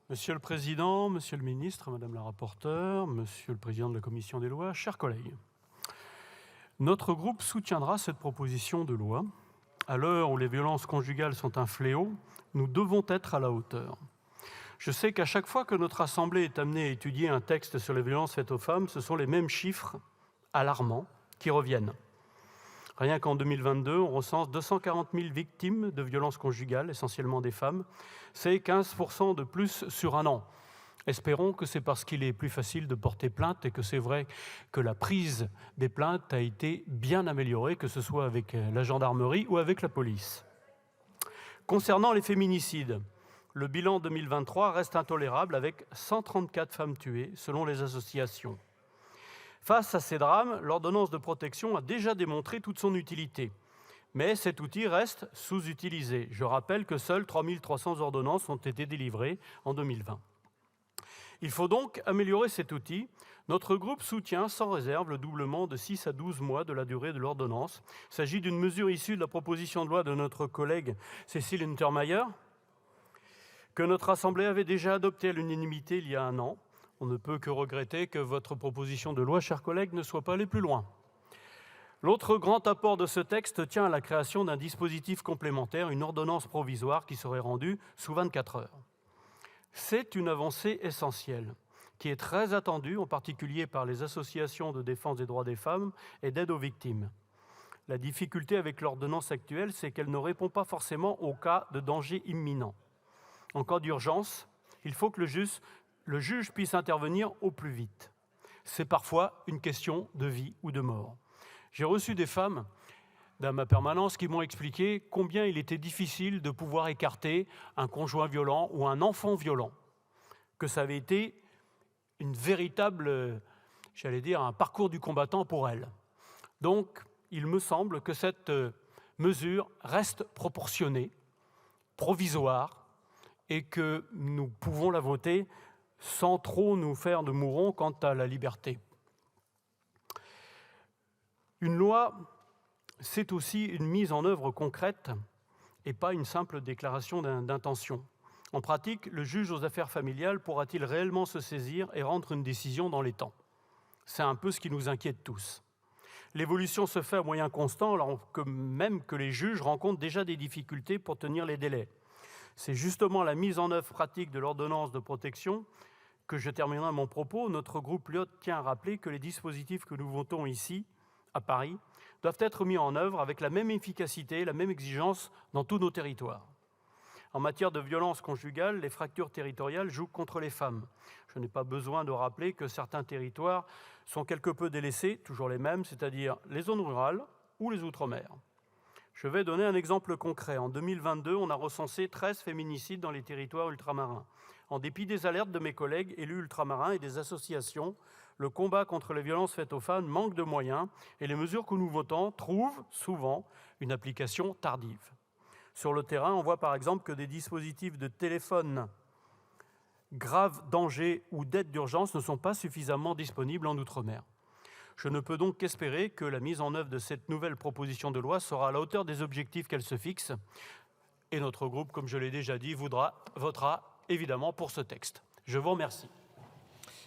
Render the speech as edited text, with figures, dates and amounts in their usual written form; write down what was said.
Monsieur le Président, Monsieur le Ministre, Madame la rapporteure, Monsieur le Président de la Commission des lois, chers collègues, notre groupe soutiendra cette proposition de loi. À l'heure où les violences conjugales sont un fléau, nous devons être à la hauteur. Je sais qu'à chaque fois que notre Assemblée est amenée à étudier un texte sur les violences faites aux femmes, ce sont les mêmes chiffres alarmants qui reviennent. Rien qu'en 2022, on recense 240 000 victimes de violences conjugales, essentiellement des femmes. C'est 15% de plus sur un an. Espérons que c'est parce qu'il est plus facile de porter plainte et que c'est vrai que la prise des plaintes a été bien améliorée, que ce soit avec la gendarmerie ou avec la police. Concernant les féminicides, le bilan 2023 reste intolérable avec 134 femmes tuées selon les associations. Face à ces drames, l'ordonnance de protection a déjà démontré toute son utilité. Mais cet outil reste sous-utilisé. Je rappelle que seules 3 300 ordonnances ont été délivrées en 2020. Il faut donc améliorer cet outil. Notre groupe soutient sans réserve le doublement de 6 à 12 mois de la durée de l'ordonnance. Il s'agit d'une mesure issue de la proposition de loi de notre collègue Cécile Untermaier, que notre Assemblée avait déjà adoptée à l'unanimité il y a un an. On ne peut que regretter que votre proposition de loi, chers collègues, ne soit pas allée plus loin. L'autre grand apport de ce texte tient à la création d'un dispositif complémentaire, une ordonnance provisoire qui serait rendue sous 24 heures. C'est une avancée essentielle qui est très attendue, en particulier par les associations de défense des droits des femmes et d'aide aux victimes. La difficulté avec l'ordonnance actuelle, c'est qu'elle ne répond pas forcément au cas de danger imminent. En cas d'urgence, il faut que le juge puisse intervenir au plus vite. C'est parfois une question de vie ou de mort. J'ai reçu des femmes dans ma permanence qui m'ont expliqué combien il était difficile de pouvoir écarter un conjoint violent ou un enfant violent, que ça avait été une véritable, un parcours du combattant pour elles. Donc, il me semble que cette mesure reste proportionnée, provisoire, et que nous pouvons la voter sans trop nous faire de mourons quant à la liberté. Une loi, c'est aussi une mise en œuvre concrète et pas une simple déclaration d'intention. En pratique, le juge aux affaires familiales pourra-t-il réellement se saisir et rendre une décision dans les temps? C'est un peu ce qui nous inquiète tous. L'évolution se fait à moyens constants, alors que même que les juges rencontrent déjà des difficultés pour tenir les délais. C'est justement la mise en œuvre pratique de l'ordonnance de protection que je terminerai mon propos. Notre groupe LIOT tient à rappeler que les dispositifs que nous votons ici, à Paris, doivent être mis en œuvre avec la même efficacité, la même exigence dans tous nos territoires. En matière de violence conjugale, les fractures territoriales jouent contre les femmes. Je n'ai pas besoin de rappeler que certains territoires sont quelque peu délaissés, toujours les mêmes, c'est-à-dire les zones rurales ou les outre-mer. Je vais donner un exemple concret. En 2022, on a recensé 13 féminicides dans les territoires ultramarins. En dépit des alertes de mes collègues élus ultramarins et des associations, le combat contre les violences faites aux femmes manque de moyens et les mesures que nous votons trouvent souvent une application tardive. Sur le terrain, on voit par exemple que des dispositifs de téléphone grave danger ou d'aide d'urgence ne sont pas suffisamment disponibles en outre-mer. Je ne peux donc qu'espérer que la mise en œuvre de cette nouvelle proposition de loi sera à la hauteur des objectifs qu'elle se fixe. Et notre groupe, comme je l'ai déjà dit, votera évidemment pour ce texte. Je vous remercie.